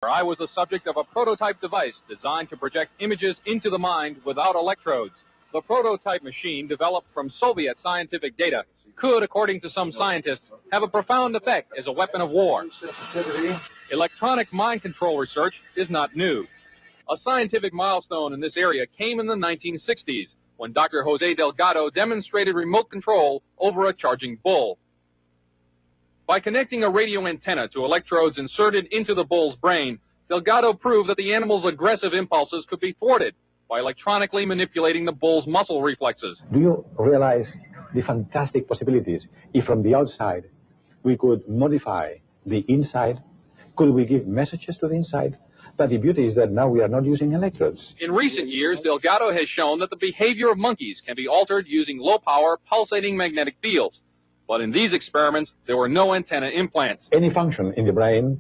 I was the subject of a prototype device designed to project images into the mind without electrodes. The prototype machine, developed from Soviet scientific data, could, according to some scientists, have a profound effect as a weapon of war. Electronic mind control research is not new. A scientific milestone in this area came in the 1960s, when Dr. José Delgado demonstrated remote control over a charging bull. By connecting a radio antenna to electrodes inserted into the bull's brain, Delgado proved that the animal's aggressive impulses could be thwarted by electronically manipulating the bull's muscle reflexes. Do you realize the fantastic possibilities if from the outside we could modify the inside? Could we give messages to the inside? But the beauty is that now we are not using electrodes. In recent years, Delgado has shown that the behavior of monkeys can be altered using low-power, pulsating magnetic fields. But in these experiments, there were no antenna implants. Any function in the brain,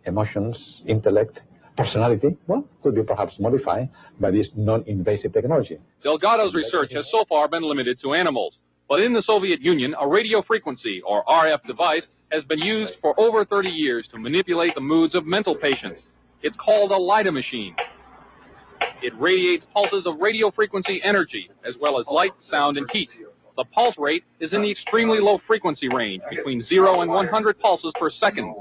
emotions, intellect, personality, well, could be perhaps modified by this non-invasive technology. Delgado's research has so far been limited to animals. But in the Soviet Union, a radio frequency, or RF device, has been used for over 30 years to manipulate the moods of mental patients. It's called a LIDA machine. It radiates pulses of radio frequency energy, as well as light, sound, and heat. The pulse rate is in the extremely low frequency range, between 0 and 100 pulses per second.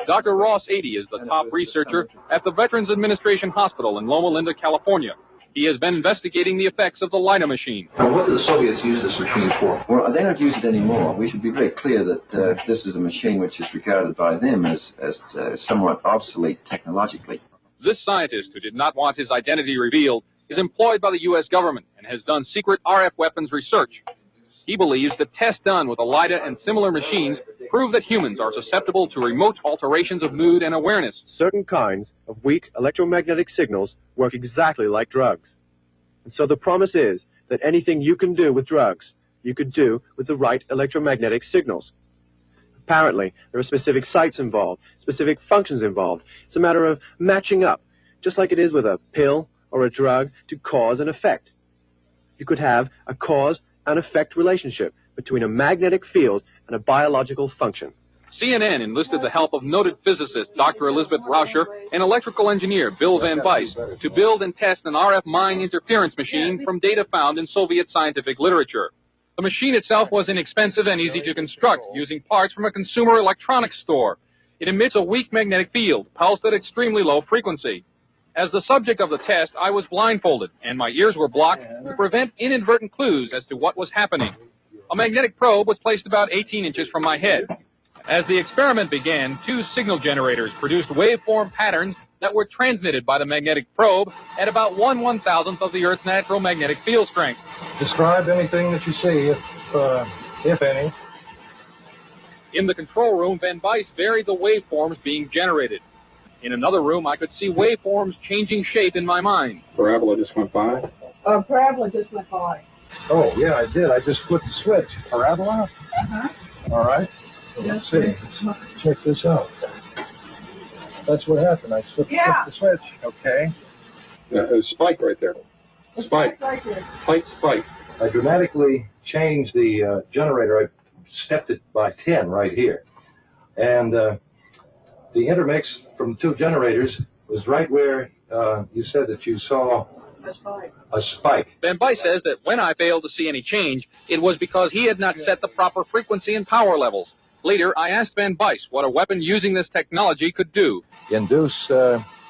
Dr. Ross 80 is the top researcher at the Veterans Administration Hospital in Loma Linda, California. He has been investigating the effects of the LIDA machine. Well, what do the Soviets use this machine for? Well, they don't use it anymore. We should be very clear that this is a machine which is regarded by them as somewhat obsolete technologically. This scientist, who did not want his identity revealed, is employed by the U.S. government and has done secret RF weapons research. He believes the tests done with the LIDA and similar machines prove that humans are susceptible to remote alterations of mood and awareness. Certain kinds of weak electromagnetic signals work exactly like drugs. And so the promise is that anything you can do with drugs, you could do with the right electromagnetic signals. Apparently, there are specific sites involved, specific functions involved. It's a matter of matching up, just like it is with a pill or a drug, to cause and effect. You could have a cause and effect relationship between a magnetic field and a biological function. CNN enlisted the help of noted physicist Dr. Elizabeth Rauscher and electrical engineer Bill Van Weiss to build and test an RF mind interference machine from data found in Soviet scientific literature. The machine itself was inexpensive and easy to construct, using parts from a consumer electronics store. It emits a weak magnetic field, pulsed at extremely low frequency. As the subject of the test, I was blindfolded, and my ears were blocked to prevent inadvertent clues as to what was happening. A magnetic probe was placed about 18 inches from my head. As the experiment began, two signal generators produced waveform patterns that were transmitted by the magnetic probe at about 1/1000th of the Earth's natural magnetic field strength. Describe anything that you see, if any. In the control room, Van Weiss varied the waveforms being generated. In another room, I could see waveforms changing shape in my mind. Parabola just went by? Parabola just went by. Oh, yeah, I did. I just flipped the switch. Parabola? Uh-huh. All right. So let's see. Let's check this out. That's what happened. I flipped the switch. Okay. There's a spike right there. Spike. Right there. Tight spike. I dramatically changed the generator. I stepped it by 10 right here. And the intermix from the two generators was right where you said that you saw a spike. Van Weiss says that when I failed to see any change, it was because he had not set the proper frequency and power levels. Later, I asked Van Weiss what a weapon using this technology could do. Induce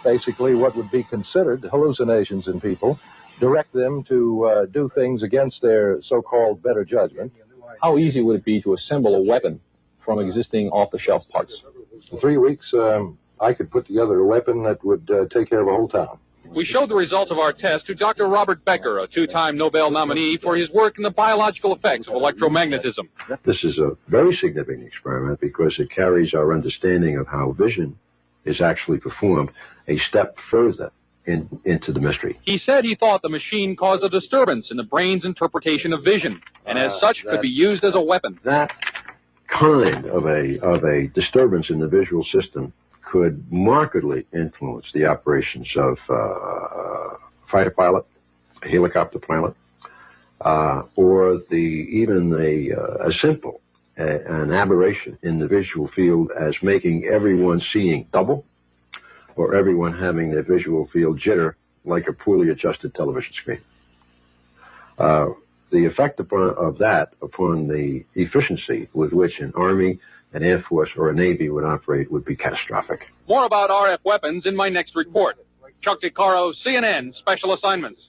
basically what would be considered hallucinations in people, direct them to do things against their so-called better judgment. How easy would it be to assemble a weapon from existing off-the-shelf parts? In 3 weeks, I could put together a weapon that would take care of a whole town. We showed the results of our test to Dr. Robert Becker, a two-time Nobel nominee for his work in the biological effects of electromagnetism. This is a very significant experiment because it carries our understanding of how vision is actually performed a step further into the mystery. He said he thought the machine caused a disturbance in the brain's interpretation of vision, and as such could be used as a weapon. That kind of a disturbance in the visual system could markedly influence the operations of a fighter pilot, a helicopter pilot, or even a simple an aberration in the visual field as making everyone seeing double, or everyone having their visual field jitter like a poorly adjusted television screen. The effect of that upon the efficiency with which an Army, an Air Force, or a Navy would operate would be catastrophic. More about RF weapons in my next report. Chuck DeCaro, CNN Special Assignments.